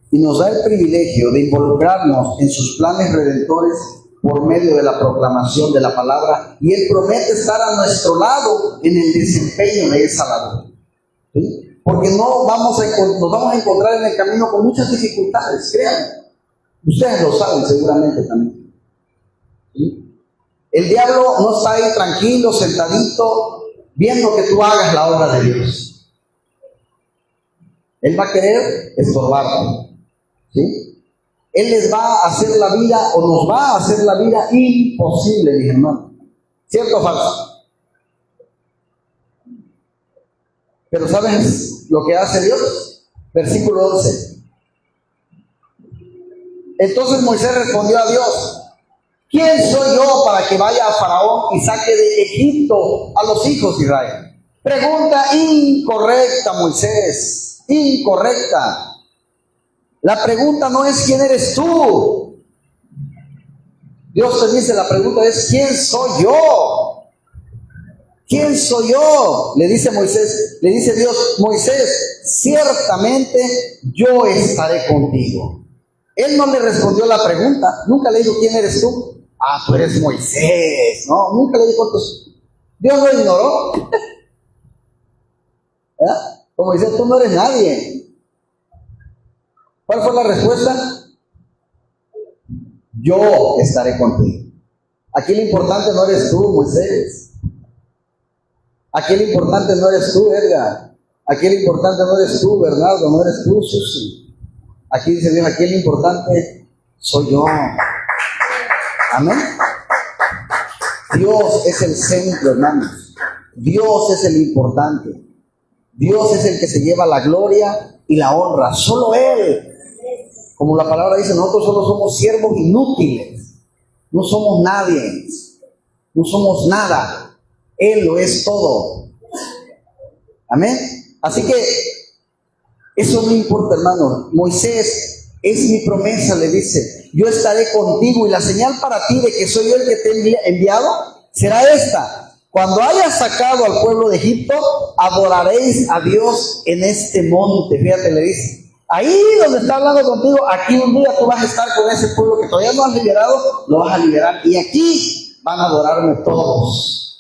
y nos da el privilegio de involucrarnos en sus planes redentores por medio de la proclamación de la palabra, y Él promete estar a nuestro lado en el desempeño de esa labor. ¿Sí? Porque nos vamos a encontrar en el camino con muchas dificultades, créanme. Ustedes lo saben seguramente también. ¿Sí? El diablo no está ahí tranquilo, sentadito, viendo que tú hagas la obra de Dios. Él va a querer estorbarte. ¿Sí? Él les va a hacer la vida, o nos va a hacer la vida imposible, mis hermanos. ¿Cierto o falso? Pero ¿sabes lo que hace Dios? Versículo 11. Entonces Moisés respondió a Dios: ¿quién soy yo para que vaya a Faraón y saque de Egipto a los hijos de Israel? Pregunta incorrecta, Moisés. Incorrecta. La pregunta no es ¿quién eres tú? Dios te dice, la pregunta es ¿quién soy yo? ¿Quién soy yo? Le dice Dios, Moisés, ciertamente yo estaré contigo. Él no le respondió la pregunta, nunca le dijo ¿quién eres tú? Ah, tú eres Moisés, no, nunca le dijo Dios lo ignoró. ¿Verdad? Como dice, tú no eres nadie. ¿Cuál fue la respuesta? Yo estaré contigo. Aquí lo importante no eres tú, Moisés. Aquí lo importante no eres tú, Edgar. Aquí lo importante no eres tú, Bernardo. No eres tú, Susi. Aquí dice Dios, aquí lo importante soy yo. Amén. Dios es el centro, hermanos. Dios es el importante. Dios es el que se lleva la gloria y la honra. Solo Él. Como la palabra dice, nosotros solo somos siervos inútiles. No somos nadie. No somos nada. Él lo es todo. Amén. Así que eso no importa, hermano. Moisés, es mi promesa, le dice. Yo estaré contigo y la señal para ti de que soy yo el que te he enviado será esta. Cuando hayas sacado al pueblo de Egipto, adoraréis a Dios en este monte. Fíjate, le dice. Ahí donde está hablando contigo, aquí un día tú vas a estar con ese pueblo que todavía no has liberado, lo vas a liberar. Y aquí van a adorarme todos.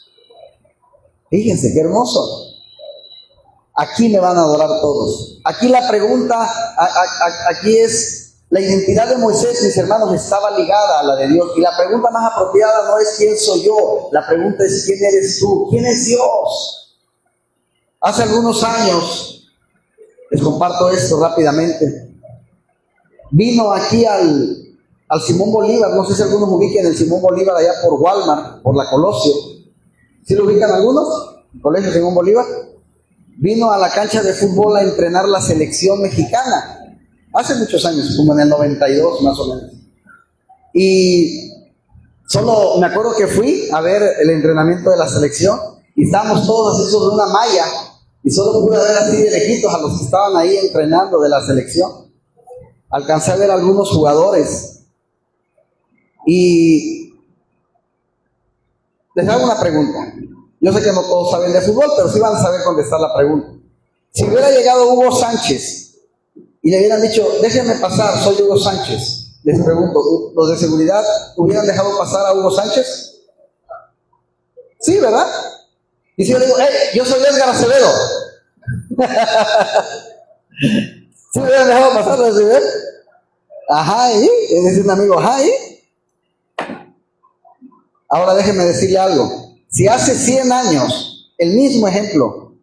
Fíjense qué hermoso. Aquí me van a adorar todos. Aquí la pregunta, aquí es, la identidad de Moisés, mis hermanos, estaba ligada a la de Dios. Y la pregunta más apropiada no es ¿quién soy yo? La pregunta es ¿quién eres tú? ¿Quién es Dios? Hace algunos años, les comparto esto rápidamente, vino aquí al Simón Bolívar, no sé si algunos ubiquen el Simón Bolívar allá por Walmart, por la Colosio. ¿Sí lo ubican algunos? El Colegio Simón Bolívar. Vino a la cancha de fútbol a entrenar la selección mexicana. Hace muchos años, como en el 92 más o menos. Y solo me acuerdo que fui a ver el entrenamiento de la selección y estábamos todos así sobre una malla y solo pude ver así de lejitos a los que estaban ahí entrenando de la selección. Alcancé a ver a algunos jugadores y les hago una pregunta. Yo sé que no todos saben de fútbol, pero sí van a saber contestar la pregunta. Si hubiera llegado Hugo Sánchez y le hubieran dicho, déjenme pasar, soy Hugo Sánchez, les pregunto, ¿los de seguridad hubieran dejado pasar a Hugo Sánchez? Sí, ¿verdad? Y si yo le digo, yo soy Edgar Acevedo. ¿Sí me hubieran dejado pasar a Acevedo? Ajá, ¿y? Es un amigo, ajá, ¿y? Ahora déjenme decirle algo. Si hace 100 años, el mismo ejemplo,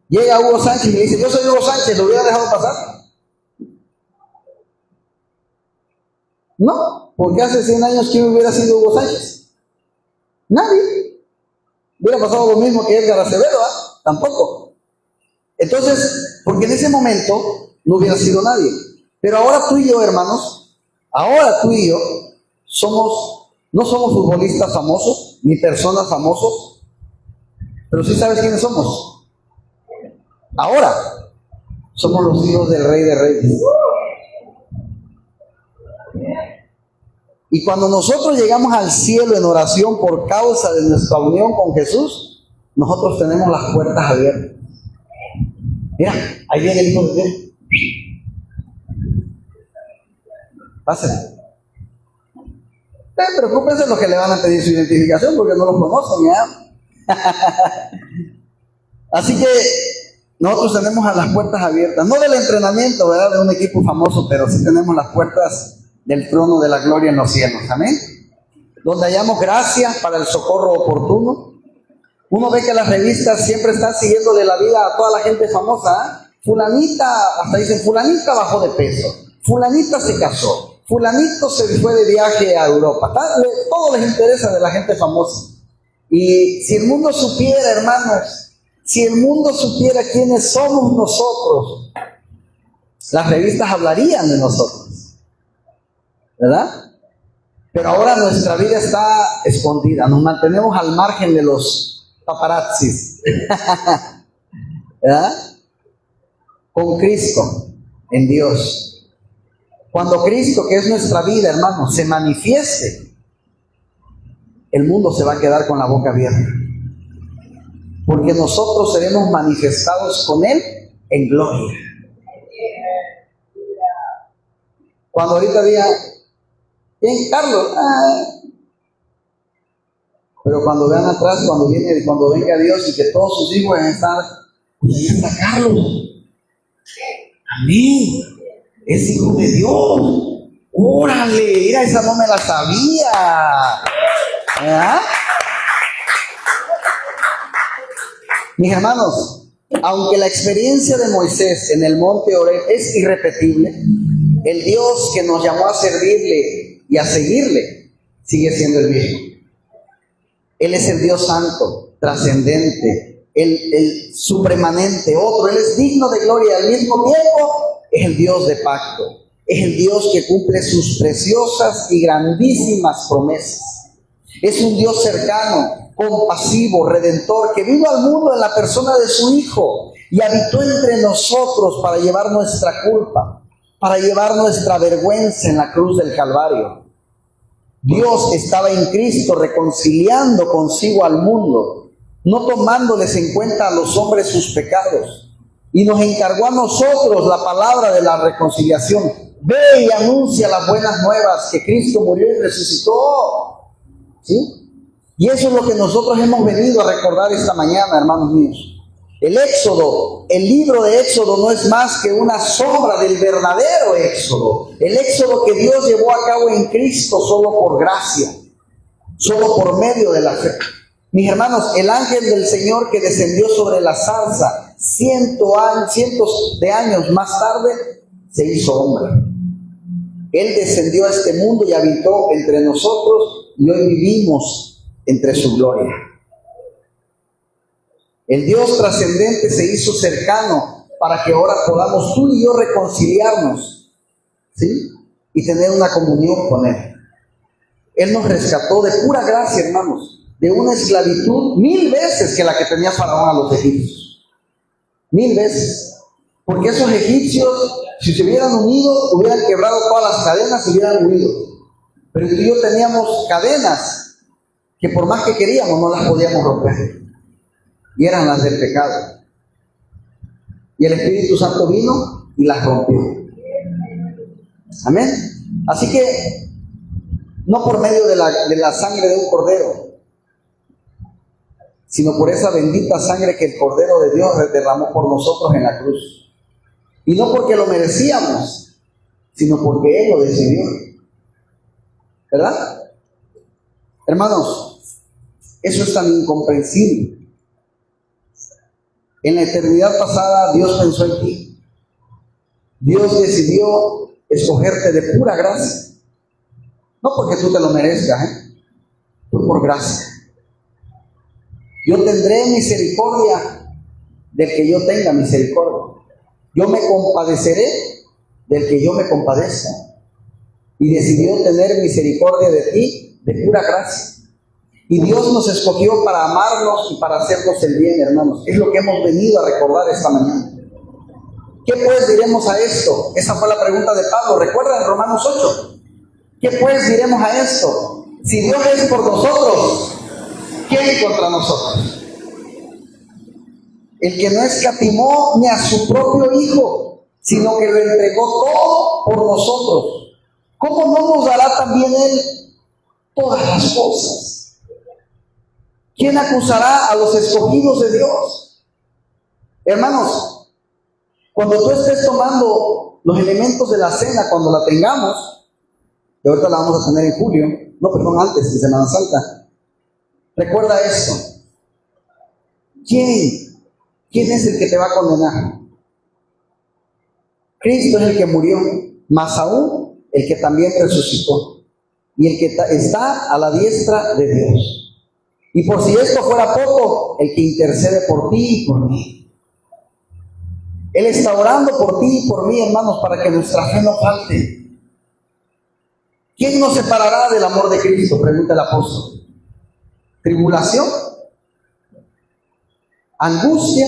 llega Hugo Sánchez y le dice, yo soy Hugo Sánchez, ¿lo hubiera dejado pasar? No, porque hace 100 años, ¿quién hubiera sido Hugo Sánchez? Nadie. Hubiera pasado lo mismo que Edgar Acevedo, ¿eh? Tampoco. Entonces, porque en ese momento no hubiera sido nadie. Pero ahora tú y yo, hermanos, ahora tú y yo no somos futbolistas famosos, ni personas famosos, pero sí sabes quiénes somos. Ahora, somos los hijos del Rey de Reyes. Y cuando nosotros llegamos al cielo en oración por causa de nuestra unión con Jesús, nosotros tenemos las puertas abiertas. Mira, ahí viene el Hijo de Dios. Pásenme. Preocúpense los que le van a pedir su identificación porque no los conocen ya. Así que nosotros tenemos a las puertas abiertas, no del entrenamiento, ¿verdad?, de un equipo famoso, pero sí tenemos las puertas del trono de la gloria en los cielos, amén, donde hallamos gracia para el socorro oportuno. Uno ve que las revistas siempre están siguiendo de la vida a toda la gente famosa, ¿eh? Fulanita, hasta dicen, fulanita bajó de peso, fulanita se casó, fulanito se fue de viaje a Europa. Todo les interesa de la gente famosa. Y si el mundo supiera, hermanos, si el mundo supiera quiénes somos nosotros, las revistas hablarían de nosotros, ¿verdad? Pero ahora nuestra vida está escondida, nos mantenemos al margen de los paparazzis, ¿verdad? Con Cristo en Dios. Cuando Cristo, que es nuestra vida, hermanos, se manifieste, el mundo se va a quedar con la boca abierta. Porque nosotros seremos manifestados con Él en gloria. Cuando ahorita diga, ¿quién? Carlos. Pero cuando vean atrás, cuando venga Dios y que todos sus hijos van a estar, pues ahí está Carlos. Amén. Es hijo de Dios. ¡Órale! Mira, esa no me la sabía. ¿Verdad? Mis hermanos, aunque la experiencia de Moisés en el monte Horeb es irrepetible, el Dios que nos llamó a servirle y a seguirle sigue siendo el mismo. Él es el Dios santo, trascendente, el supremanente, otro. Él es digno de gloria y al mismo tiempo es el Dios de pacto. Es el Dios que cumple sus preciosas y grandísimas promesas. Es un Dios cercano, compasivo, redentor, que vino al mundo en la persona de su Hijo y habitó entre nosotros para llevar nuestra culpa, para llevar nuestra vergüenza en la cruz del Calvario. Dios estaba en Cristo reconciliando consigo al mundo, no tomándoles en cuenta a los hombres sus pecados, y nos encargó a nosotros la palabra de la reconciliación. Ve y anuncia las buenas nuevas, que Cristo murió y resucitó. ¿Sí? Y eso es lo que nosotros hemos venido a recordar esta mañana, hermanos míos. El Éxodo, el libro de Éxodo no es más que una sombra del verdadero Éxodo. El Éxodo que Dios llevó a cabo en Cristo solo por gracia, solo por medio de la fe. Mis hermanos, el ángel del Señor que descendió sobre la zarza cientos de años más tarde, se hizo hombre. Él descendió a este mundo y habitó entre nosotros y hoy vivimos entre su gloria. El Dios trascendente se hizo cercano para que ahora podamos tú y yo reconciliarnos, ¿sí? Y tener una comunión con Él. Él nos rescató de pura gracia, hermanos, de una esclavitud 1000 veces que la que tenía Faraón a los egipcios. 1000 veces. Porque esos egipcios, si se hubieran unido, hubieran quebrado todas las cadenas y hubieran huido. Pero tú y yo teníamos cadenas que por más que queríamos no las podíamos romper. Y eran las del pecado. Y el Espíritu Santo vino y las rompió. Amén. Así que, no por medio de la sangre de un cordero, sino por esa bendita sangre que el Cordero de Dios derramó por nosotros en la cruz. Y no porque lo merecíamos, sino porque Él lo decidió. ¿Verdad? Hermanos, eso es tan incomprensible. En la eternidad pasada Dios pensó en ti. Dios decidió escogerte de pura gracia. No porque tú te lo merezcas, fue por gracia. Yo tendré misericordia del que yo tenga misericordia. Yo me compadeceré del que yo me compadezca. y decidió tener misericordia de ti de pura gracia. Y Dios nos escogió para amarnos y para hacernos el bien, hermanos. Es lo que hemos venido a recordar esta mañana. ¿Qué pues diremos a esto? Esa fue la pregunta de Pablo. ¿Recuerdan Romanos 8? ¿Qué pues diremos a esto? Si Dios es por nosotros, ¿quién contra nosotros? El que no escatimó ni a su propio Hijo, sino que lo entregó todo por nosotros, ¿cómo no nos dará también Él todas las cosas? ¿Quién acusará a los escogidos de Dios? Hermanos, cuando tú estés tomando los elementos de la cena, cuando la tengamos, que ahorita la vamos a tener en julio, antes, en Semana Santa, recuerda esto. ¿Quién es el que te va a condenar? Cristo es el que murió, más aún el que también resucitó, y el que está a la diestra de Dios. Y por si esto fuera poco, el que intercede por ti y por mí. Él está orando por ti y por mí, hermanos, para que nuestra fe no falte. ¿Quién nos separará del amor de Cristo?, pregunta el apóstol. ¿Tribulación? ¿Angustia?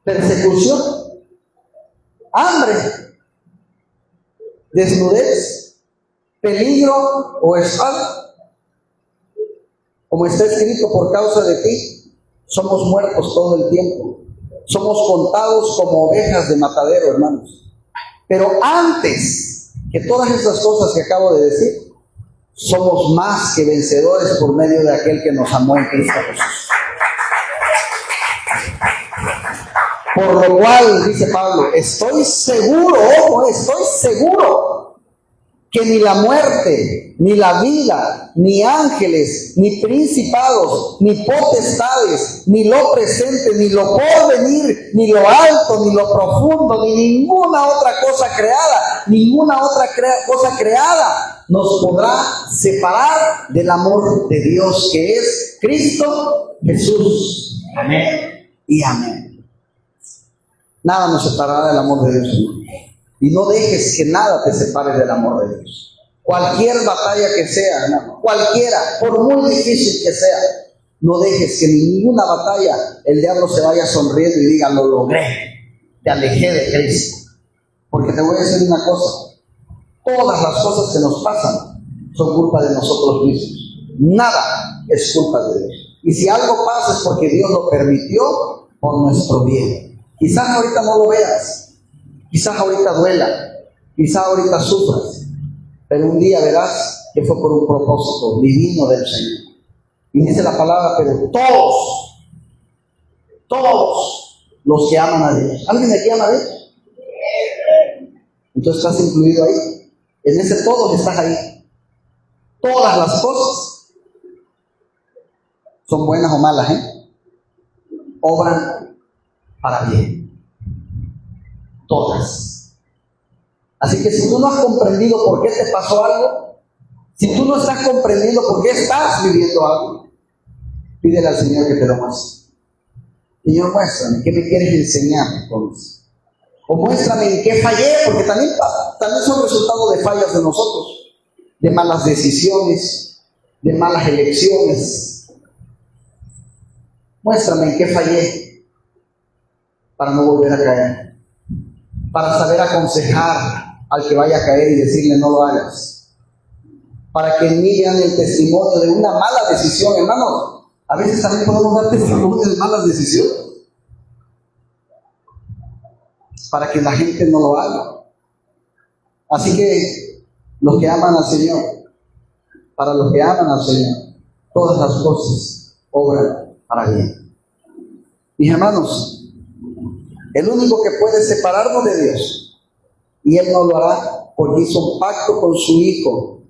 ¿Persecución? ¿Hambre? ¿Desnudez? ¿Peligro o espada? Como está escrito, por causa de ti somos muertos todo el tiempo. Somos contados como ovejas de matadero, hermanos. Pero antes que todas estas cosas que acabo de decir, somos más que vencedores por medio de aquel que nos amó en Cristo Jesús. Por lo cual, dice Pablo, estoy seguro que ni la muerte, ni la vida, ni ángeles, ni principados, ni potestades, ni lo presente, ni lo porvenir, ni lo alto, ni lo profundo, ni ninguna otra cosa creada nos podrá separar del amor de Dios, que es Cristo Jesús. Amén y amén. Nada nos separará del amor de Dios. Y no dejes que nada te separe del amor de Dios. Cualquier batalla que sea, hermano, cualquiera, por muy difícil que sea, no dejes que en ninguna batalla el diablo se vaya sonriendo y diga, lo logré, te alejé de Cristo. Porque te voy a decir una cosa, todas las cosas que nos pasan son culpa de nosotros mismos. Nada es culpa de Dios. Y si algo pasa es porque Dios lo permitió por nuestro bien. Quizás ahorita no lo veas. Quizás ahorita duela, quizás ahorita sufras, pero un día verás que fue por un propósito divino del Señor. Y dice la palabra, pero todos los que aman a Dios. ¿Alguien aquí ama a Dios? Entonces estás incluido ahí. En ese todos estás ahí. Todas las cosas son buenas o malas, obran para bien. Todas. Así que si tú no has comprendido por qué te pasó algo, si tú no estás comprendiendo por qué estás viviendo algo, pídele al Señor que te lo muestre. Señor, muéstrame, ¿qué me quieres enseñar con eso? O muéstrame en qué fallé, porque también son resultado de fallas de nosotros, de malas decisiones, de malas elecciones. Muéstrame en qué fallé para no volver a caer. Para saber aconsejar al que vaya a caer y decirle no lo hagas. Para que en mí vean el testimonio de una mala decisión, hermano. A veces también podemos dar testimonio de malas decisiones. Para que la gente no lo haga. Así que los que aman al Señor, para los que aman al Señor, todas las cosas obran para bien. Mis hermanos, el único que puede separarnos de Dios, y Él no lo hará porque hizo un pacto con su Hijo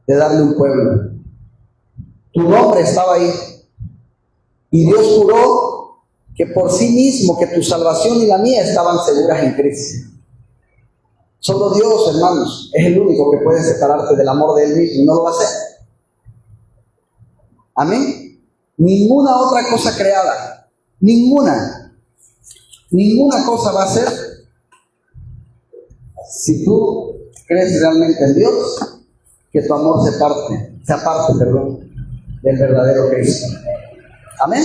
de darle un pueblo. Tu nombre estaba ahí, y Dios juró que por sí mismo, que tu salvación y la mía estaban seguras en Cristo. Solo Dios, hermanos, es el único que puede separarte del amor de Él mismo, y no lo va a hacer. Amén. Ninguna otra cosa creada, ninguna cosa va a ser si tú crees realmente en Dios, que tu amor se aparte, del verdadero Cristo. Amén.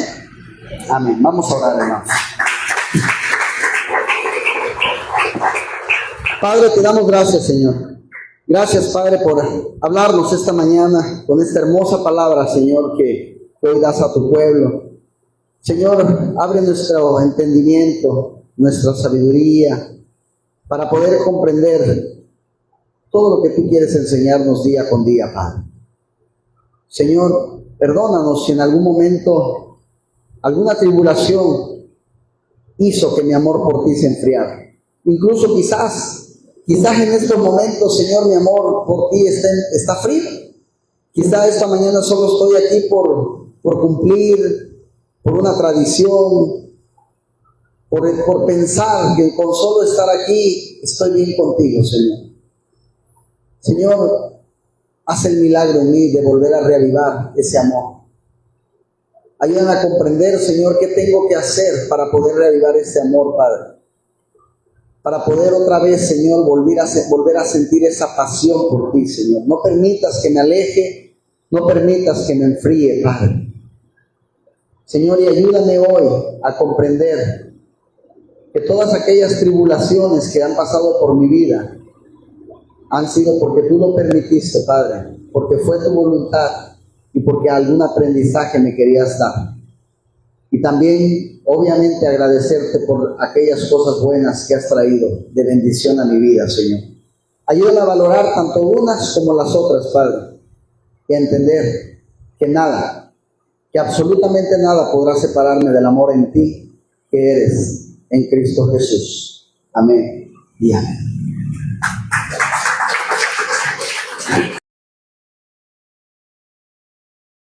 Amén. Vamos a orar, hermanos. Padre, te damos gracias, Señor. Gracias, Padre, por hablarnos esta mañana con esta hermosa palabra, Señor, que hoy das a tu pueblo. Señor, abre nuestro entendimiento, nuestra sabiduría, para poder comprender todo lo que tú quieres enseñarnos día con día, Padre. Señor, perdónanos si en algún momento alguna tribulación hizo que mi amor por ti se enfriara. Incluso quizás en estos momentos, Señor, mi amor por ti está frío. Quizás esta mañana solo estoy aquí por cumplir, por una tradición, por pensar que con solo estar aquí estoy bien contigo, Señor. Señor, haz el milagro en mí de volver a reavivar ese amor. Ayúdame a comprender, Señor, qué tengo que hacer para poder reavivar ese amor, Padre. Para poder otra vez, Señor, volver a sentir esa pasión por ti, Señor. No permitas que me aleje, no permitas que me enfríe, Padre. Señor, y ayúdame hoy a comprender que todas aquellas tribulaciones que han pasado por mi vida han sido porque tú lo permitiste, Padre, porque fue tu voluntad y porque algún aprendizaje me querías dar. Y también, obviamente, agradecerte por aquellas cosas buenas que has traído de bendición a mi vida, Señor. Ayúdame a valorar tanto unas como las otras, Padre, y a entender que nada, que absolutamente nada podrá separarme del amor en ti que eres en Cristo Jesús. Amén y amén.